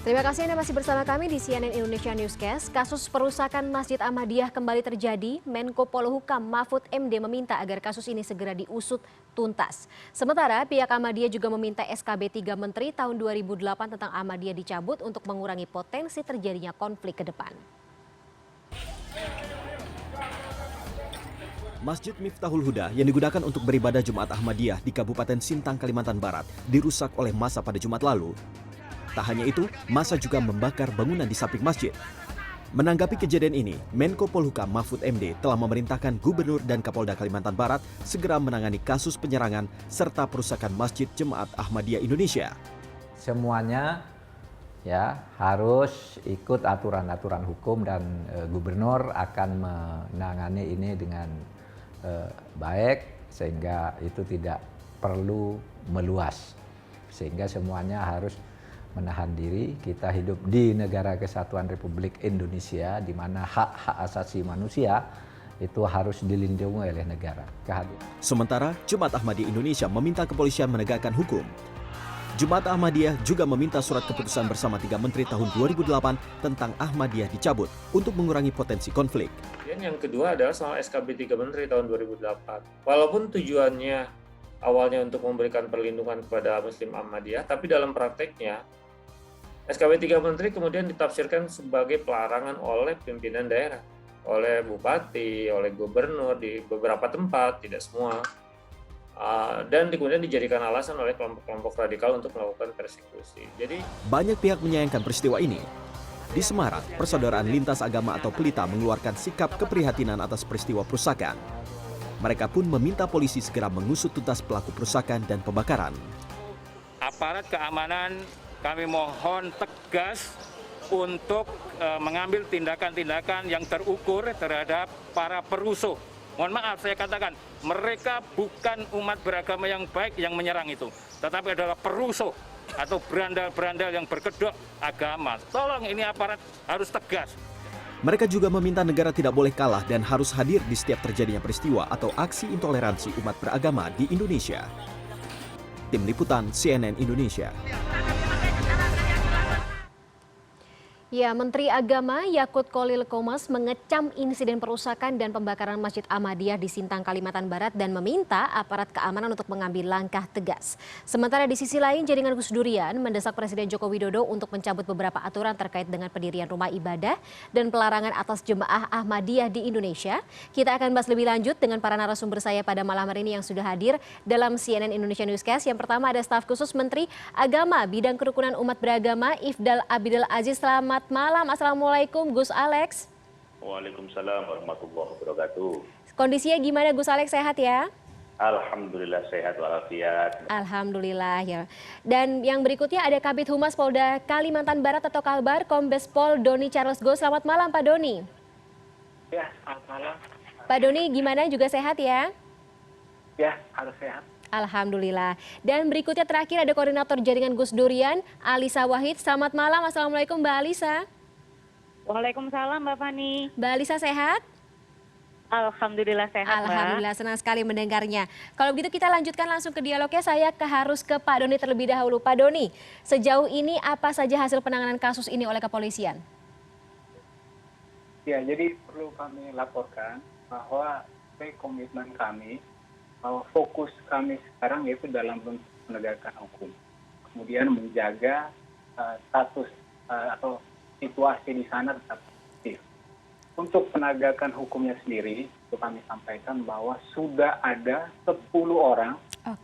Terima kasih Anda masih bersama kami di CNN Indonesia Newscast. Kasus perusakan Masjid Ahmadiyah kembali terjadi. Menko Polhukam Mahfud MD meminta agar kasus ini segera diusut tuntas. Sementara pihak Ahmadiyah juga meminta SKB 3 Menteri tahun 2008 tentang Ahmadiyah dicabut untuk mengurangi potensi terjadinya konflik ke depan. Masjid Miftahul Huda yang digunakan untuk beribadah Jumat Ahmadiyah di Kabupaten Sintang, Kalimantan Barat dirusak oleh massa pada Jumat lalu. Tak hanya itu, massa juga membakar bangunan di samping masjid. Menanggapi kejadian ini, Menko Polhukam Mahfud MD telah memerintahkan Gubernur dan Kapolda Kalimantan Barat segera menangani kasus penyerangan serta perusakan Masjid Jemaat Ahmadiyah Indonesia. Semuanya ya harus ikut aturan-aturan hukum dan Gubernur akan menangani ini dengan baik sehingga itu tidak perlu meluas. Sehingga semuanya harus menahan diri. Kita hidup di negara kesatuan Republik Indonesia di mana hak-hak asasi manusia itu harus dilindungi oleh negara. Sementara Jemaat Ahmadiyah Indonesia meminta kepolisian menegakkan hukum. Jemaat Ahmadiyah juga meminta surat keputusan bersama 3 Menteri tahun 2008 tentang Ahmadiyah dicabut untuk mengurangi potensi konflik. Yang kedua adalah soal SKB 3 Menteri tahun 2008. Walaupun tujuannya awalnya untuk memberikan perlindungan kepada Muslim Ahmadiyah, tapi dalam prakteknya SKB 3 Menteri kemudian ditafsirkan sebagai pelarangan oleh pimpinan daerah, oleh bupati, oleh gubernur di beberapa tempat, tidak semua, dan kemudian dijadikan alasan oleh kelompok-kelompok radikal untuk melakukan persekusi. Jadi banyak pihak menyayangkan peristiwa ini. Di Semarang, Persaudaraan Lintas Agama atau Pelita mengeluarkan sikap keprihatinan atas peristiwa perusakan. Mereka pun meminta polisi segera mengusut tuntas pelaku perusakan dan pembakaran. Aparat keamanan kami mohon tegas untuk mengambil tindakan-tindakan yang terukur terhadap para perusuh. Mohon maaf saya katakan, mereka bukan umat beragama yang baik yang menyerang itu, tetapi adalah perusuh atau berandal-berandal yang berkedok agama. Tolong ini aparat harus tegas. Mereka juga meminta negara tidak boleh kalah dan harus hadir di setiap terjadinya peristiwa atau aksi intoleransi umat beragama di Indonesia. Tim Liputan CNN Indonesia. Ya, Menteri Agama Yakut Kholil Qomas mengecam insiden perusakan dan pembakaran Masjid Ahmadiyah di Sintang, Kalimantan Barat dan meminta aparat keamanan untuk mengambil langkah tegas. Sementara di sisi lain, jaringan Gus Durian mendesak Presiden Joko Widodo untuk mencabut beberapa aturan terkait dengan pendirian rumah ibadah dan pelarangan atas jemaah Ahmadiyah di Indonesia. Kita akan bahas lebih lanjut dengan para narasumber saya pada malam hari ini yang sudah hadir dalam CNN Indonesia Newscast. Yang pertama ada staf khusus Menteri Agama Bidang Kerukunan Umat Beragama Ifdal Abidil Aziz. Selamat malam, Assalamualaikum Gus Alex. Waalaikumsalam warahmatullahi wabarakatuh. Kondisinya gimana Gus Alex, sehat ya? Alhamdulillah sehat walafiat. Alhamdulillah ya. Dan yang berikutnya ada Kabid Humas Polda Kalimantan Barat atau Kalbar, Kombes Pol Doni Charles Go. Selamat malam Pak Doni. Ya, selamat malam. Pak Doni gimana, juga sehat ya? Ya, harus sehat. Alhamdulillah. Dan berikutnya terakhir ada Koordinator Jaringan Gus Durian, Alisa Wahid. Selamat malam, Assalamualaikum Mbak Alisa. Waalaikumsalam Mbak Fani. Mbak Alisa sehat? Alhamdulillah sehat Mbak. Alhamdulillah, senang sekali mendengarnya. Kalau begitu kita lanjutkan langsung ke dialognya. Saya harus ke Pak Doni terlebih dahulu. Pak Doni, sejauh ini apa saja hasil penanganan kasus ini oleh kepolisian? Ya, jadi perlu kami laporkan bahwa komitmen kami, bahwa fokus kami sekarang yaitu dalam bentuk penegakan hukum. Kemudian menjaga status atau situasi di sana tetap aktif. Untuk penegakan hukumnya sendiri, itu kami sampaikan bahwa sudah ada 10 orang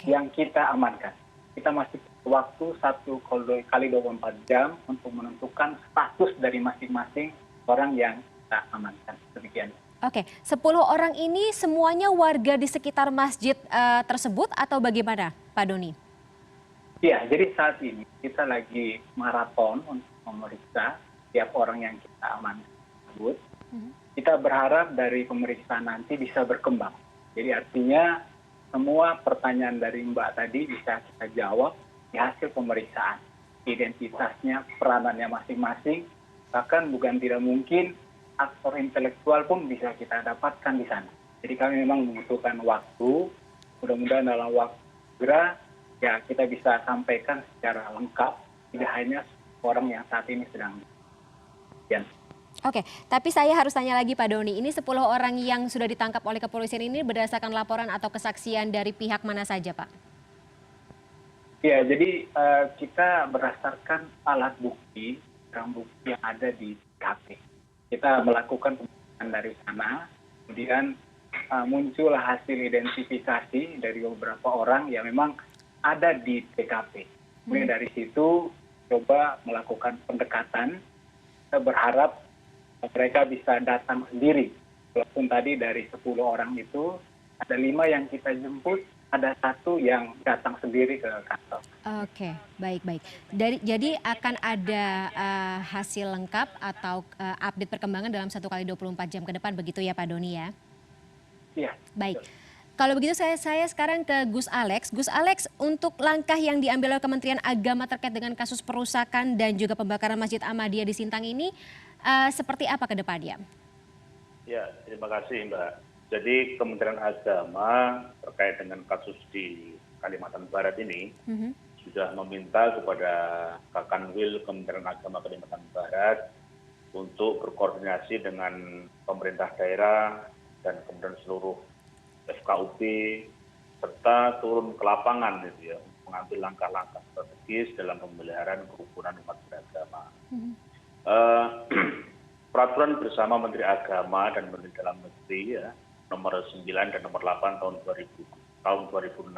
yang kita amankan. Kita masih waktu 1 kali 24 jam untuk menentukan status dari masing-masing orang yang kita amankan. Demikian. Oke, 10 orang ini semuanya warga di sekitar masjid tersebut atau bagaimana Pak Doni? Ya, jadi saat ini kita lagi maraton untuk memeriksa setiap orang yang kita amankan tersebut. Kita berharap dari pemeriksaan nanti bisa berkembang. Jadi artinya semua pertanyaan dari Mbak tadi bisa kita jawab di hasil pemeriksaan. Identitasnya, peranannya masing-masing, bahkan bukan tidak mungkin aktor intelektual pun bisa kita dapatkan di sana. Jadi kami memang membutuhkan waktu, mudah-mudahan dalam waktu segera ya kita bisa sampaikan secara lengkap, tidak hanya orang yang saat ini sedang ya. Oke, tapi saya harus tanya lagi Pak Doni, ini 10 orang yang sudah ditangkap oleh kepolisian ini berdasarkan laporan atau kesaksian dari pihak mana saja Pak? Ya, jadi kita berdasarkan alat bukti, barang bukti yang ada di TKP. Kita melakukan pemeriksaan dari sana, kemudian muncul hasil identifikasi dari beberapa orang yang memang ada di TKP. Kemudian dari situ coba melakukan pendekatan, kita berharap mereka bisa datang sendiri. Walaupun tadi dari 10 orang itu, ada 5 yang kita jemput, ada 1 yang datang sendiri ke kantor. Oke, baik. Jadi akan ada hasil lengkap atau update perkembangan dalam 1 kali 24 jam ke depan begitu ya Pak Doni ya? Iya. Baik. Kalau begitu saya sekarang ke Gus Alex. Gus Alex, untuk langkah yang diambil oleh Kementerian Agama terkait dengan kasus perusakan dan juga pembakaran Masjid Ahmadiyah di Sintang ini, seperti apa ke depannya? Ya, terima kasih Mbak. Jadi Kementerian Agama terkait dengan kasus di Kalimantan Barat ini sudah meminta kepada Kakanwil Kementerian Agama Kalimantan Barat untuk berkoordinasi dengan pemerintah daerah dan kemudian seluruh FKUP serta turun ke lapangan gitu ya, untuk mengambil langkah-langkah strategis dalam pemeliharaan kerukunan umat beragama. Peraturan bersama Menteri Agama dan Menteri Dalam Negeri ya, nomor 9 dan nomor 8 tahun 2006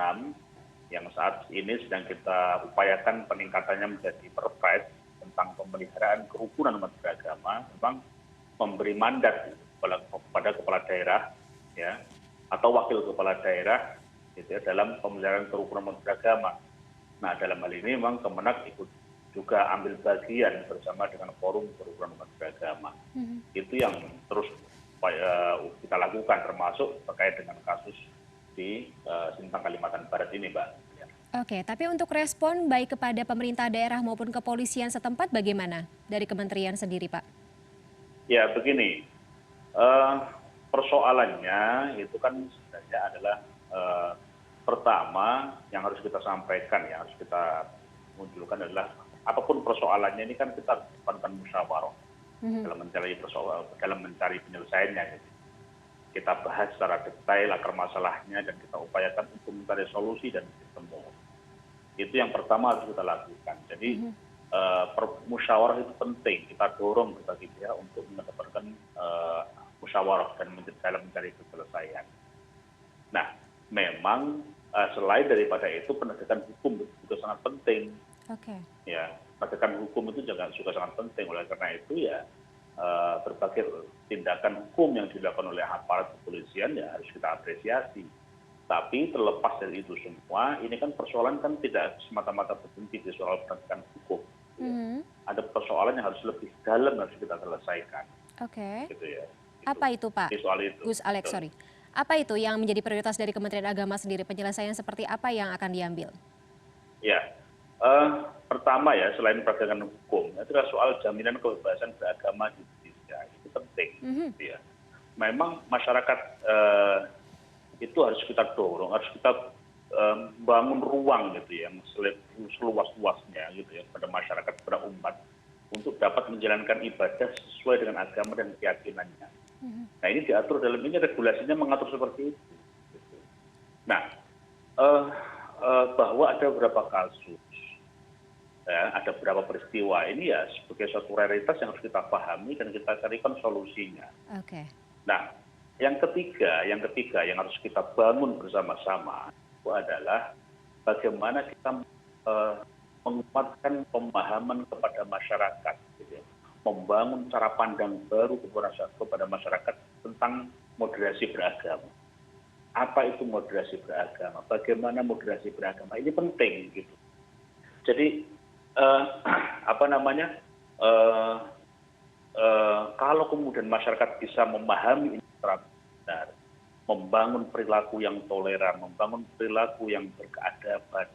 yang saat ini sedang kita upayakan peningkatannya menjadi Perpres tentang pemeliharaan kerukunan umat beragama, memang memberi mandat kepada kepala daerah ya, atau wakil kepala daerah gitu ya, dalam pemeliharaan kerukunan umat beragama. Nah, dalam hal ini memang Kemenak ikut juga ambil bagian bersama dengan Forum Kerukunan Umat Beragama. Itu yang terus kita lakukan, termasuk terkait dengan kasus di Sintang Kalimantan Barat ini, Mbak. Oke, tapi untuk respon baik kepada pemerintah daerah maupun kepolisian setempat bagaimana dari kementerian sendiri, Pak? Ya, begini. Persoalannya itu kan sebenarnya adalah pertama yang harus kita sampaikan, yang harus kita munculkan adalah apapun persoalannya ini kan kita lakukan musyawarah dalam mencari penyelesaiannya. Gitu. Kita bahas secara detail akar masalahnya dan kita upayakan untuk mencari solusi dan ketemu. Itu yang pertama harus kita lakukan. Jadi musyawarah itu penting. Kita dorong berbagai pihak untuk mendapatkan musyawarah dan dalam mencari keselesaian. Nah, memang selain daripada itu penegakan hukum juga sangat penting. Oke. Ya, penegakan hukum itu juga sangat penting. Oleh karena itu ya berbagai tindakan hukum yang dilakukan oleh aparat kepolisian ya harus kita apresiasi. Tapi terlepas dari itu semua, ini kan persoalan kan tidak semata-mata berhenti di soal penegakan hukum. Ya. Ada persoalan yang harus lebih dalam harus kita selesaikan. Oke. Gitu ya. Apa itu Pak? Soal itu. Gus Alex, sorry. Apa itu yang menjadi prioritas dari Kementerian Agama sendiri? Penyelesaian seperti apa yang akan diambil? Ya, pertama ya selain penegakan hukum, itu adalah soal jaminan kebebasan beragama di Indonesia. Itu penting. Ya. Memang masyarakat itu harus kita dorong, harus kita bangun ruang gitu ya, seluas-luasnya gitu ya pada masyarakat, pada umat untuk dapat menjalankan ibadah sesuai dengan agama dan keyakinannya. Nah ini diatur dalam ini regulasinya mengatur seperti itu. Nah bahwa ada beberapa kasus, ya, ada beberapa peristiwa ini ya sebagai suatu realitas yang harus kita pahami dan kita carikan solusinya. Oke. Nah yang ketiga yang harus kita bangun bersama-sama itu adalah bagaimana kita menguatkan pemahaman kepada masyarakat, gitu ya. Membangun cara pandang baru kepada masyarakat tentang moderasi beragama. Apa itu moderasi beragama? Bagaimana moderasi beragama? Ini penting gitu. Jadi kalau kemudian masyarakat bisa memahami ini secara benar, membangun perilaku yang toleran, membangun perilaku yang berkeadaban,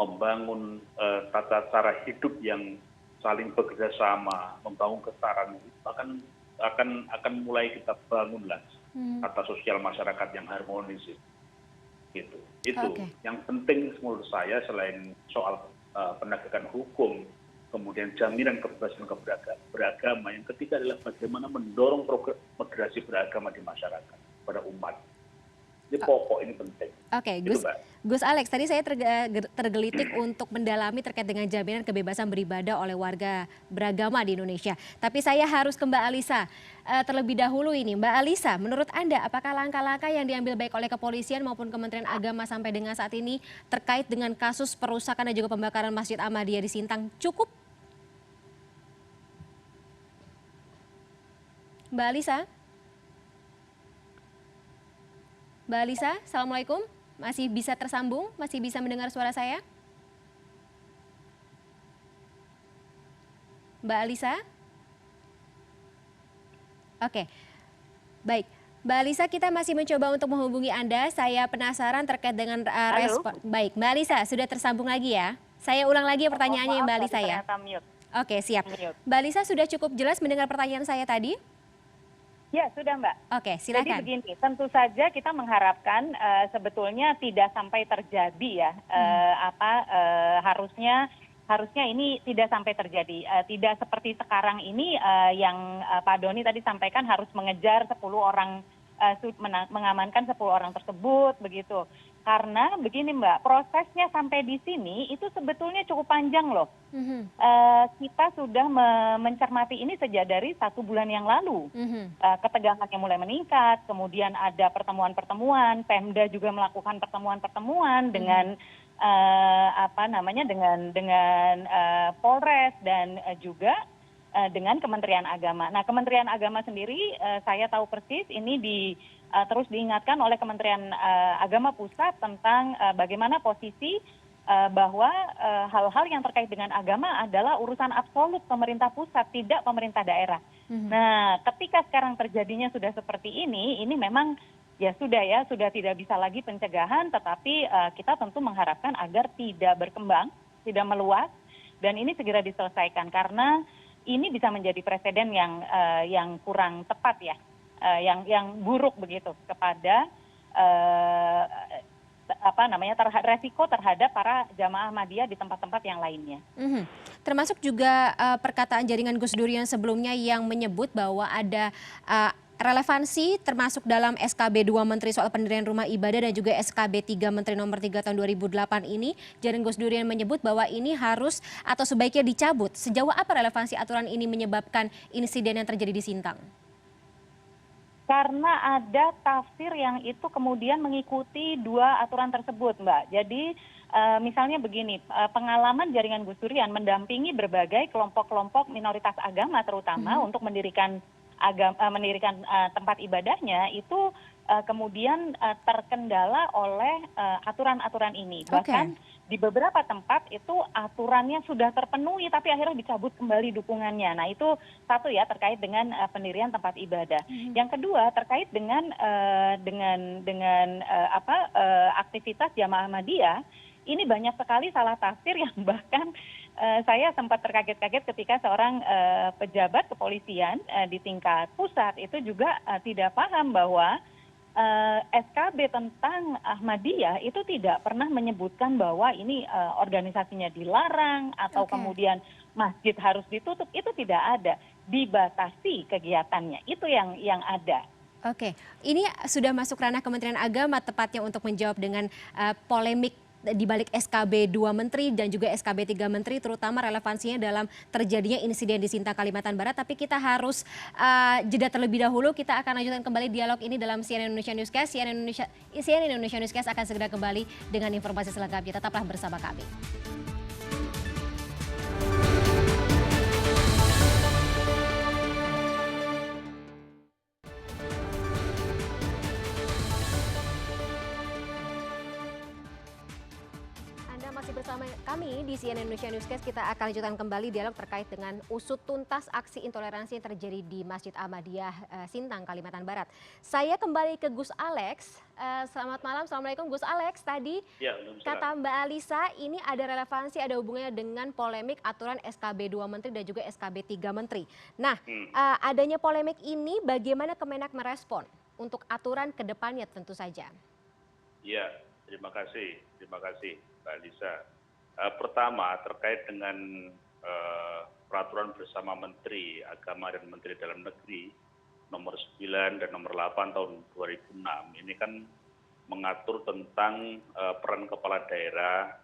membangun tata cara hidup yang saling bekerja sama, membangun kesetaraan, akan mulai kita bangunlah tata sosial masyarakat yang harmonis gitu. Itu yang penting menurut saya selain soal penegakan hukum kemudian jaminan kebebasan beragama, yang ketiga adalah bagaimana mendorong moderasi beragama di masyarakat pada umat. Ini pokok, ini penting. Oke, Gitu, Gus, Mbak. Gus Alex, tadi saya tergelitik untuk mendalami terkait dengan jaminan kebebasan beribadah oleh warga beragama di Indonesia. Tapi saya harus ke Mbak Alisa terlebih dahulu ini. Mbak Alisa, menurut Anda apakah langkah-langkah yang diambil baik oleh kepolisian maupun Kementerian Agama sampai dengan saat ini terkait dengan kasus perusakan dan juga pembakaran Masjid Ahmadiyah di Sintang cukup? Mbak Alisa? Mbak Alisa, Assalamualaikum. Masih bisa tersambung? Masih bisa mendengar suara saya? Mbak Alisa? Oke, baik. Mbak Alisa, kita masih mencoba untuk menghubungi Anda. Saya penasaran terkait dengan respon. Baik, Mbak Alisa, sudah tersambung lagi ya? Saya ulang lagi pertanyaannya Mbak Alisa ya. Oke, siap. Mbak Alisa sudah cukup jelas mendengar pertanyaan saya tadi? Ya, sudah Mbak. Oke, silakan. Jadi begini, tentu saja kita mengharapkan sebetulnya tidak sampai terjadi ya, harusnya ini tidak sampai terjadi. Tidak seperti sekarang ini yang Pak Doni tadi sampaikan harus mengejar 10 orang, mengamankan 10 orang tersebut begitu. Karena begini Mbak, prosesnya sampai di sini itu sebetulnya cukup panjang loh. Kita sudah mencermati ini sejak dari 1 bulan yang lalu. Ketegangannya mulai meningkat, kemudian ada pertemuan-pertemuan, Pemda juga melakukan pertemuan-pertemuan dengan dengan Polres dan juga dengan Kementerian Agama. Nah, Kementerian Agama sendiri saya tahu persis ini terus diingatkan oleh Kementerian Agama Pusat tentang bagaimana posisi bahwa hal-hal yang terkait dengan agama adalah urusan absolut pemerintah pusat, tidak pemerintah daerah. Nah, ketika sekarang terjadinya sudah seperti ini memang ya sudah tidak bisa lagi pencegahan, tetapi kita tentu mengharapkan agar tidak berkembang, tidak meluas, dan ini segera diselesaikan karena ini bisa menjadi presiden yang kurang tepat ya, yang buruk begitu kepada resiko terhadap para jamaah Ahmadiyah di tempat-tempat yang lainnya. Termasuk juga perkataan jaringan Gus Dur yang sebelumnya yang menyebut bahwa ada relevansi termasuk dalam SKB 2 Menteri soal pendirian rumah ibadah dan juga SKB 3 Menteri nomor 3 tahun 2008 ini, jaringan Gus Durian menyebut bahwa ini harus atau sebaiknya dicabut. Sejauh apa relevansi aturan ini menyebabkan insiden yang terjadi di Sintang? Karena ada tafsir yang itu kemudian mengikuti 2 aturan tersebut, Mbak. Jadi misalnya begini, pengalaman jaringan Gus Durian mendampingi berbagai kelompok-kelompok minoritas agama terutama untuk mendirikan tempat ibadahnya itu kemudian terkendala oleh aturan-aturan ini. Bahkan di beberapa tempat itu aturannya sudah terpenuhi tapi akhirnya dicabut kembali dukungannya. Nah, itu satu ya terkait dengan pendirian tempat ibadah. Yang kedua terkait dengan aktivitas jamaah Ahmadiyah, ini banyak sekali salah tafsir yang bahkan saya sempat terkaget-kaget ketika seorang pejabat kepolisian di tingkat pusat itu juga tidak paham bahwa SKB tentang Ahmadiyah itu tidak pernah menyebutkan bahwa ini organisasinya dilarang atau kemudian masjid harus ditutup, itu tidak ada, dibatasi kegiatannya, itu yang ada. Oke, ini sudah masuk ranah Kementerian Agama tepatnya untuk menjawab dengan polemik di balik SKB 2 Menteri dan juga SKB 3 Menteri, terutama relevansinya dalam terjadinya insiden di Sintang, Kalimantan Barat. Tapi kita harus jeda terlebih dahulu. Kita akan lanjutkan kembali dialog ini dalam CNN Indonesia Newscast. CNN Indonesia Newscast akan segera kembali dengan informasi selengkapnya. Tetaplah bersama kami. Masih bersama kami di CNN Indonesia Newscast, kita akan lanjutkan kembali dialog terkait dengan usut tuntas aksi intoleransi yang terjadi di Masjid Ahmadiyah Sintang, Kalimantan Barat. Saya kembali ke Gus Alex. Selamat malam, Assalamualaikum Gus Alex. Tadi kata Mbak Alisa ini ada relevansi, ada hubungannya dengan polemik aturan SKB 2 Menteri dan juga SKB 3 Menteri. Nah, adanya polemik ini bagaimana Kemenak merespon untuk aturan ke depannya tentu saja? Ya, terima kasih Mbak Lisa. Pertama terkait dengan Peraturan Bersama Menteri Agama dan Menteri Dalam Negeri nomor 9 dan nomor 8 tahun 2006. Ini kan mengatur tentang peran kepala daerah,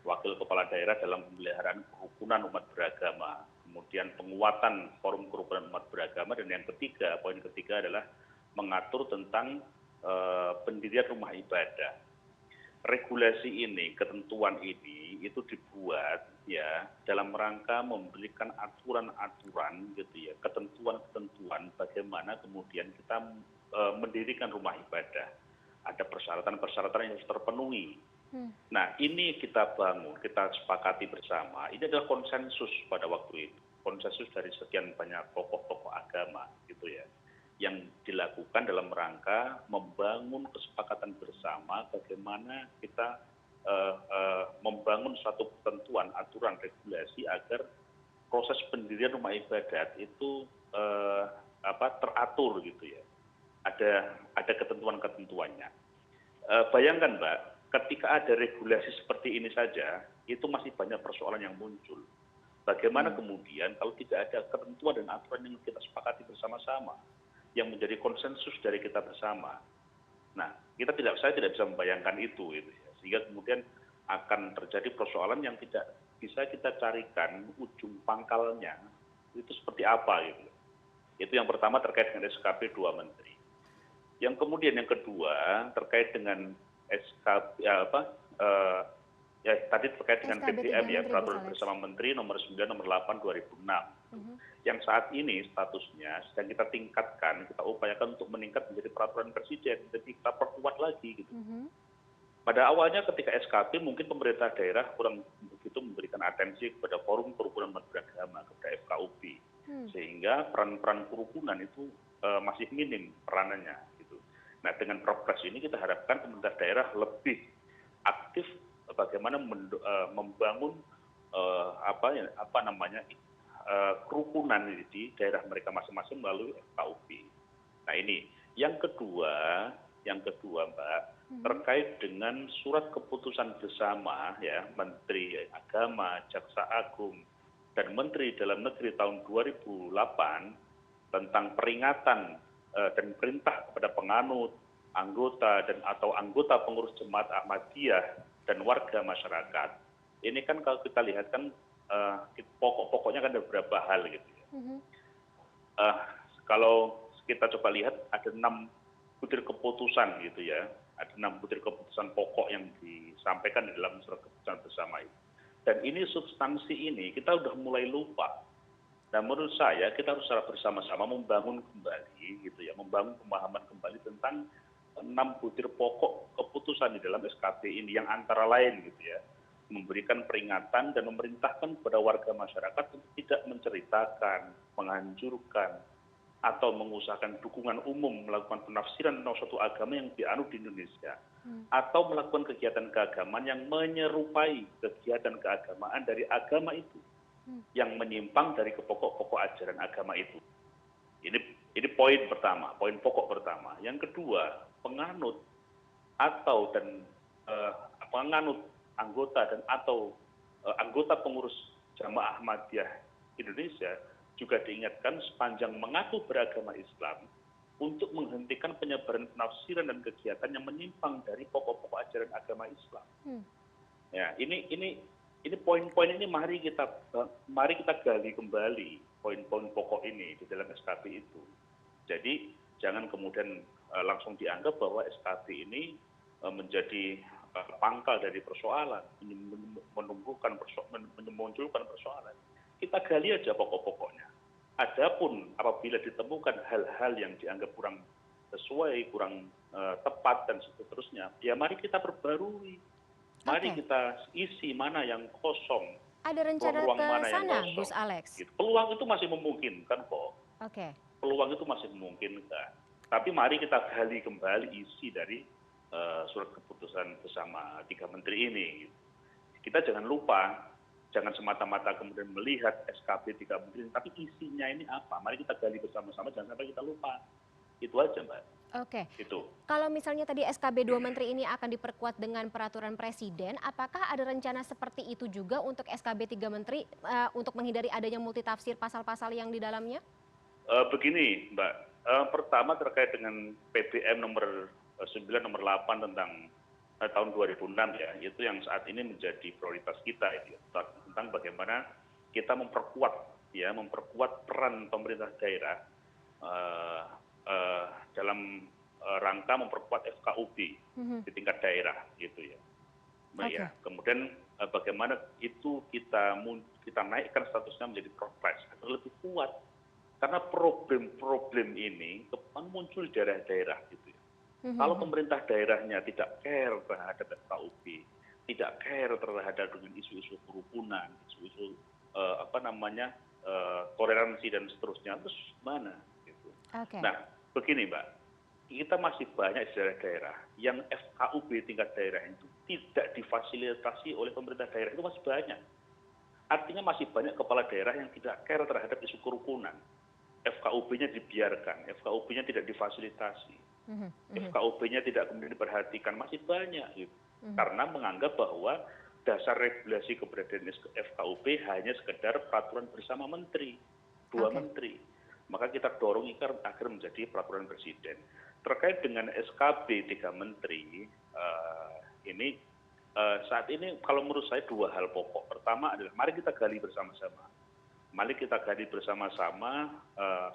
wakil kepala daerah dalam pemeliharaan kerukunan umat beragama, kemudian penguatan forum kerukunan umat beragama, dan yang ketiga, poin ketiga adalah mengatur tentang pendirian rumah ibadah. Regulasi ini, ketentuan ini itu dibuat ya dalam rangka memberikan aturan-aturan gitu ya, ketentuan-ketentuan bagaimana kemudian kita mendirikan rumah ibadah. Ada persyaratan-persyaratan yang harus terpenuhi. Nah, ini kita bangun, kita sepakati bersama. Ini adalah konsensus pada waktu itu. Konsensus dari sekian banyak tokoh-tokoh agama gitu ya, yang dilakukan dalam rangka membangun kesepakatan bersama bagaimana kita membangun suatu ketentuan, aturan, regulasi agar proses pendirian rumah ibadat itu teratur gitu ya. Ada ketentuan-ketentuannya. Bayangkan Mbak, ketika ada regulasi seperti ini saja, itu masih banyak persoalan yang muncul. Bagaimana kemudian kalau tidak ada ketentuan dan aturan yang kita sepakati bersama-sama, yang menjadi konsensus dari kita bersama. Nah, saya tidak bisa membayangkan itu gitu ya. Sehingga kemudian akan terjadi persoalan yang tidak bisa kita carikan ujung pangkalnya itu seperti apa gitu. Itu yang pertama terkait dengan SKP 2 Menteri. Yang kemudian yang kedua terkait dengan tadi terkait dengan PDM ya, Peraturan Bersama Menteri nomor 9 nomor 8 2006. Yang saat ini statusnya sedang kita tingkatkan, kita upayakan untuk meningkat menjadi peraturan presiden, jadi kita perkuat lagi gitu. Pada awalnya ketika SKP mungkin pemerintah daerah kurang begitu memberikan atensi kepada forum kerukunan umat beragama, kepada FKUB, sehingga peran-peran kerukunan itu masih minim peranannya gitu. Nah, dengan Perpres ini kita harapkan pemerintah daerah lebih aktif bagaimana membangun kerukunan di daerah mereka masing-masing melalui FKUB. Nah, ini yang kedua Mbak, terkait dengan surat keputusan bersama ya Menteri Agama, Jaksa Agung, dan Menteri Dalam Negeri tahun 2008 tentang peringatan dan perintah kepada penganut, anggota dan atau anggota pengurus Jemaat Ahmadiyah dan warga masyarakat. Ini kan kalau kita lihat kan pokok-pokoknya kan ada beberapa hal gitu ya. Kalau kita coba lihat ada 6 butir keputusan gitu ya, ada 6 butir keputusan pokok yang disampaikan di dalam surat keputusan bersama itu. Dan ini substansi ini kita udah mulai lupa. Dan menurut saya kita harus secara bersama-sama membangun kembali gitu ya, membangun pemahaman kembali tentang 6 butir pokok keputusan di dalam SKP ini yang antara lain gitu ya, memberikan peringatan dan memerintahkan kepada warga masyarakat untuk tidak menceritakan, menganjurkan, atau mengusahakan dukungan umum melakukan penafsiran tentang suatu agama yang dianut di Indonesia, atau melakukan kegiatan keagamaan yang menyerupai kegiatan keagamaan dari agama itu, yang menyimpang dari pokok-pokok ajaran agama itu. Ini poin pertama, poin pokok pertama. Yang kedua, penganut atau penganut anggota dan atau anggota pengurus Jamaah Ahmadiyah Indonesia juga diingatkan sepanjang mengaku beragama Islam untuk menghentikan penyebaran penafsiran dan kegiatan yang menyimpang dari pokok-pokok ajaran agama Islam. Ya, ini poin-poin ini mari kita gali kembali poin-poin pokok ini di dalam SKP itu. Jadi jangan kemudian langsung dianggap bahwa SKP ini menjadi pangkal dari persoalan, memunculkan persoalan. Kita gali aja pokok-pokoknya. Adapun apabila ditemukan hal-hal yang dianggap kurang sesuai, kurang tepat dan seterusnya, ya mari kita perbarui. Mari kita isi mana yang kosong. Ada rencana ke sana, Gus Alex? Gitu. Peluang itu masih memungkinkan kok. Peluang itu masih memungkinkan. Tapi mari kita gali kembali isi dari surat keputusan bersama 3 menteri ini. Kita jangan lupa, jangan semata-mata kemudian melihat SKP 3 menteri, tapi isinya ini apa? Mari kita gali bersama-sama, jangan sampai kita lupa. Itu aja, Mbak. Oke. Itu. Kalau misalnya tadi SKB 2 Menteri ini akan diperkuat dengan peraturan Presiden, apakah ada rencana seperti itu juga untuk SKB 3 Menteri untuk menghindari adanya multitafsir pasal-pasal yang di dalamnya? Begini, Mbak. Pertama terkait dengan PBM nomor 9 nomor 8 tentang tahun 2006 ya, itu yang saat ini menjadi prioritas kita itu ya, tentang bagaimana kita memperkuat peran pemerintah daerah dalam rangka memperkuat FKUB di tingkat daerah gitu ya. Nah, Oke. ya. Kemudian bagaimana itu kita naikkan statusnya menjadi Prokes agar lebih kuat karena problem-problem ini muncul di daerah-daerah gitu ya. Kalau pemerintah daerahnya tidak care terhadap FKUB, tidak care terhadap dengan isu-isu kerukunan, isu-isu toleransi dan seterusnya, terus mana? Gitu. Oke. Nah, begini Mbak, kita masih banyak di daerah-daerah yang FKUB tingkat daerah itu tidak difasilitasi oleh pemerintah daerah, itu masih banyak. Artinya masih banyak kepala daerah yang tidak care terhadap isu kerukunan. FKUB-nya dibiarkan, FKUB-nya tidak difasilitasi, FKUB-nya tidak kemudian diperhatikan, masih banyak gitu. Karena menganggap bahwa dasar regulasi keberadaan FKUB hanya sekedar peraturan bersama menteri, dua menteri. Maka kita dorong agar menjadi peraturan presiden. Terkait dengan SKB 3 menteri, ini saat ini kalau menurut saya dua hal pokok. Pertama adalah mari kita gali bersama-sama. Mari kita gali bersama-sama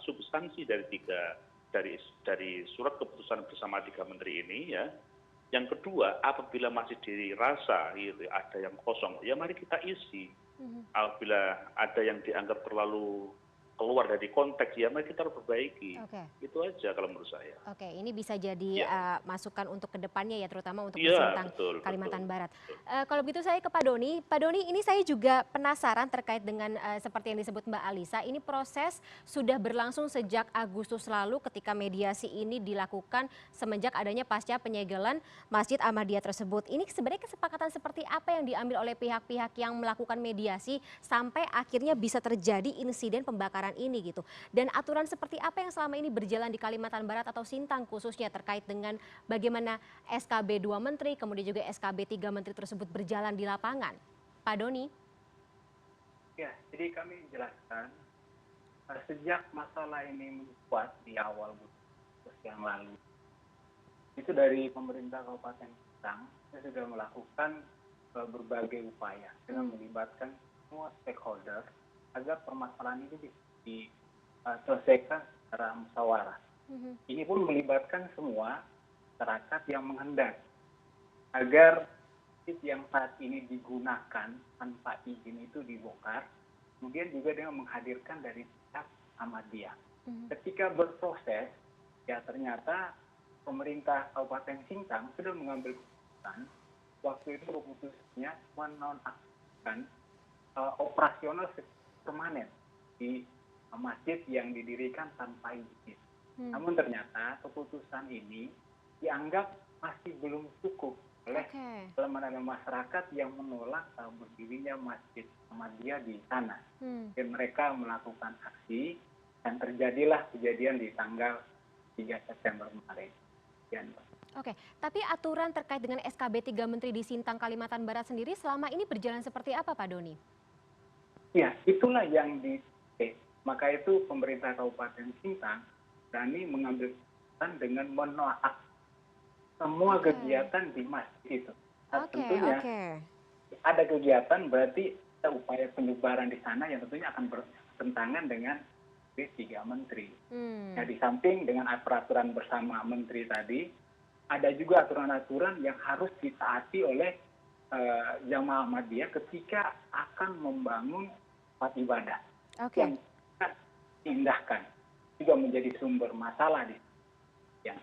substansi dari surat keputusan bersama 3 menteri ini ya. Yang kedua, apabila masih dirasa gitu, ada yang kosong, ya mari kita isi. Apabila ada yang dianggap terlalu keluar dari konteks, ya mari kita perbaiki. Itu aja kalau menurut saya. Oke, ini bisa jadi masukan untuk kedepannya ya, terutama untuk Iya, Sintang Kalimantan betul. Barat. Kalau begitu saya ke Pak Doni. Pak Doni, ini saya juga penasaran terkait dengan seperti yang disebut Mbak Alisa. Ini proses sudah berlangsung sejak Agustus lalu ketika mediasi ini dilakukan semenjak adanya pasca penyegelan Masjid Ahmadiyah tersebut. Ini sebenarnya kesepakatan seperti apa yang diambil oleh pihak-pihak yang melakukan mediasi sampai akhirnya bisa terjadi insiden pembakaran ini gitu. Dan aturan seperti apa yang selama ini berjalan di Kalimantan Barat atau Sintang khususnya terkait dengan bagaimana SKB 2 Menteri kemudian juga SKB 3 Menteri tersebut berjalan di lapangan. Pak Doni. Ya, jadi kami jelaskan sejak masalah ini mencuat di awal Agustus yang lalu, itu dari pemerintah Kabupaten Sintang sudah melakukan berbagai upaya dengan melibatkan semua stakeholder agar permasalahan ini diselesaikan secara musyawarah. Ini pun melibatkan semua masyarakat yang menghendaki agar masjid yang saat ini digunakan tanpa izin itu dibongkar, kemudian juga dengan menghadirkan dari pihak Ahmadiyah. Ketika berproses, ya ternyata pemerintah Kabupaten Sintang sudah mengambil keputusan, waktu itu keputusannya menonaktifkan operasional permanen di masjid yang didirikan tanpa izin. Namun ternyata keputusan ini dianggap masih belum cukup oleh elemen masyarakat yang menolak berdirinya Masjid Ahmadiyah di sana. Dan mereka melakukan aksi dan terjadilah kejadian di tanggal 3 September kemarin. Oke, tapi aturan terkait dengan SKB 3 Menteri di Sintang Kalimantan Barat sendiri selama ini berjalan seperti apa Pak Doni? Ya, itulah yang maka itu pemerintah Kabupaten Sintang berani mengambil keputusan dengan menolak semua kegiatan di masjid itu. Tentunya ada kegiatan berarti ada upaya penyebaran di sana yang tentunya akan bertentangan dengan tiga menteri. Nah, di samping dengan peraturan bersama menteri tadi, ada juga aturan-aturan yang harus ditaati oleh jamaah Ahmadiyah ketika akan membangun tempat ibadah. Yang diindahkan juga menjadi sumber masalah di yang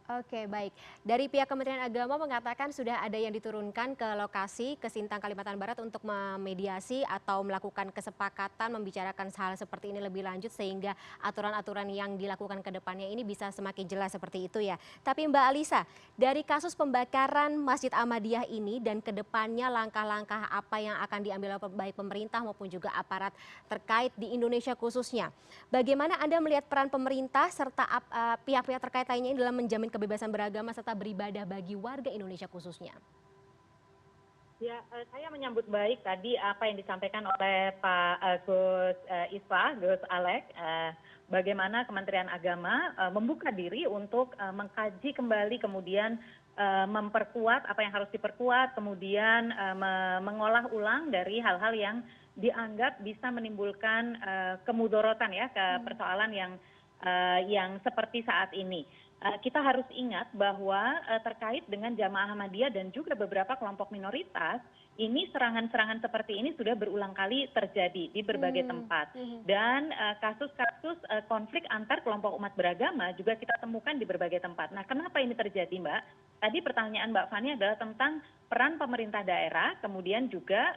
Oke, baik. Dari pihak Kementerian Agama mengatakan sudah ada yang diturunkan ke lokasi ke Sintang, Kalimantan Barat untuk memediasi atau melakukan kesepakatan membicarakan hal seperti ini lebih lanjut sehingga aturan-aturan yang dilakukan ke depannya ini bisa semakin jelas seperti itu ya. Tapi Mbak Alisa, dari kasus pembakaran Masjid Ahmadiyah ini dan ke depannya langkah-langkah apa yang akan diambil oleh baik pemerintah maupun juga aparat terkait di Indonesia khususnya. Bagaimana Anda melihat peran pemerintah serta pihak-pihak terkait lainnya ini dalam menjamin kebebasan beragama serta beribadah bagi warga Indonesia khususnya? Ya, saya menyambut baik tadi apa yang disampaikan oleh Pak Gus Islah, Gus Alex, bagaimana Kementerian Agama membuka diri untuk mengkaji kembali, kemudian memperkuat apa yang harus diperkuat, kemudian mengolah ulang dari hal-hal yang dianggap bisa menimbulkan kemudorotan ya ke persoalan yang seperti saat ini. Kita harus ingat bahwa terkait dengan Jamaah Ahmadiyah dan juga beberapa kelompok minoritas, ini serangan-serangan seperti ini sudah berulang kali terjadi di berbagai tempat. Dan kasus-kasus konflik antar kelompok umat beragama juga kita temukan di berbagai tempat. Nah, kenapa ini terjadi, Mbak? Tadi pertanyaan Mbak Fani adalah tentang peran pemerintah daerah, kemudian juga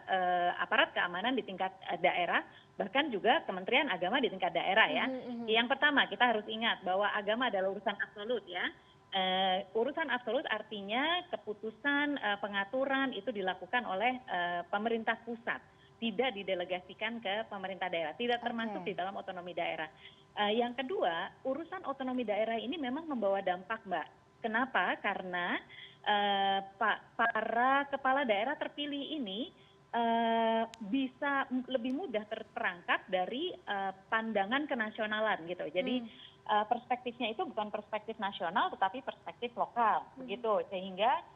aparat keamanan di tingkat daerah, bahkan juga Kementerian Agama di tingkat daerah ya. Yang pertama, kita harus ingat bahwa agama adalah urusan absolut ya. Urusan absolut artinya keputusan pengaturan itu dilakukan oleh pemerintah pusat, tidak didelegasikan ke pemerintah daerah, tidak termasuk di dalam otonomi daerah. Yang kedua, urusan otonomi daerah ini memang membawa dampak, Mbak. Kenapa? Karena para kepala daerah terpilih ini bisa lebih mudah terperangkap dari pandangan kenasionalan gitu. Jadi perspektifnya itu bukan perspektif nasional tetapi perspektif lokal begitu. Sehingga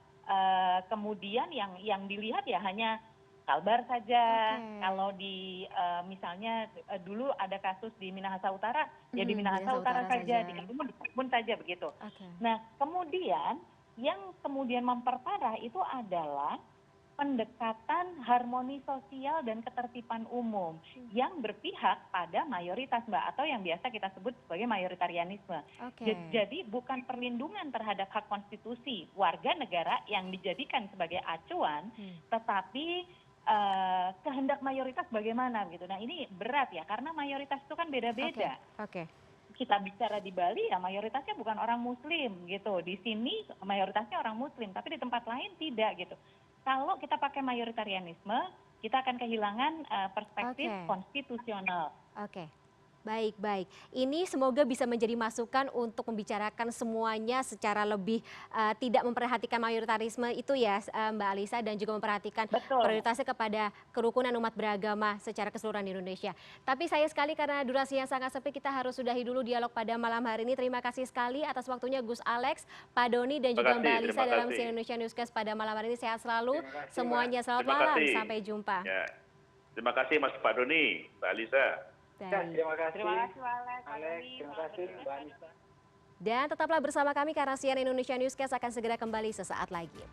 kemudian yang dilihat ya hanya Kalbar saja. Kalau di misalnya dulu ada kasus di Minahasa Utara, ya di Minahasa Utara saja, di Karimun saja begitu. Nah, kemudian yang kemudian memperparah itu adalah pendekatan harmoni sosial dan ketertiban umum yang berpihak pada mayoritas, Mbak, atau yang biasa kita sebut sebagai mayoritarianisme. Jadi bukan perlindungan terhadap hak konstitusi warga negara yang dijadikan sebagai acuan, tetapi kehendak mayoritas bagaimana gitu. Nah, ini berat ya karena mayoritas itu kan beda-beda. Kita bicara di Bali ya mayoritasnya bukan orang muslim gitu. Di sini mayoritasnya orang muslim, tapi di tempat lain tidak gitu. Kalau kita pakai mayoritarianisme, kita akan kehilangan perspektif konstitusional. Baik, baik. Ini semoga bisa menjadi masukan untuk membicarakan semuanya secara lebih tidak memperhatikan mayoritarisme itu ya Mbak Alisa, dan juga memperhatikan prioritasnya kepada kerukunan umat beragama secara keseluruhan di Indonesia. Tapi sayang sekali karena durasinya sangat sempit, kita harus sudahi dulu dialog pada malam hari ini. Terima kasih sekali atas waktunya Gus Alex, Pak Doni, dan juga Mbak Alisa dalam CNN Indonesia Newscast pada malam hari ini. Sehat selalu semuanya. Selamat malam, sampai jumpa. Ya. Terima kasih Mas Pak Doni, Mbak Alisa. Terima kasih Alex. Terima kasih Mbak Anissa. Dan tetaplah bersama kami karena CNN Indonesia Newscast akan segera kembali sesaat lagi.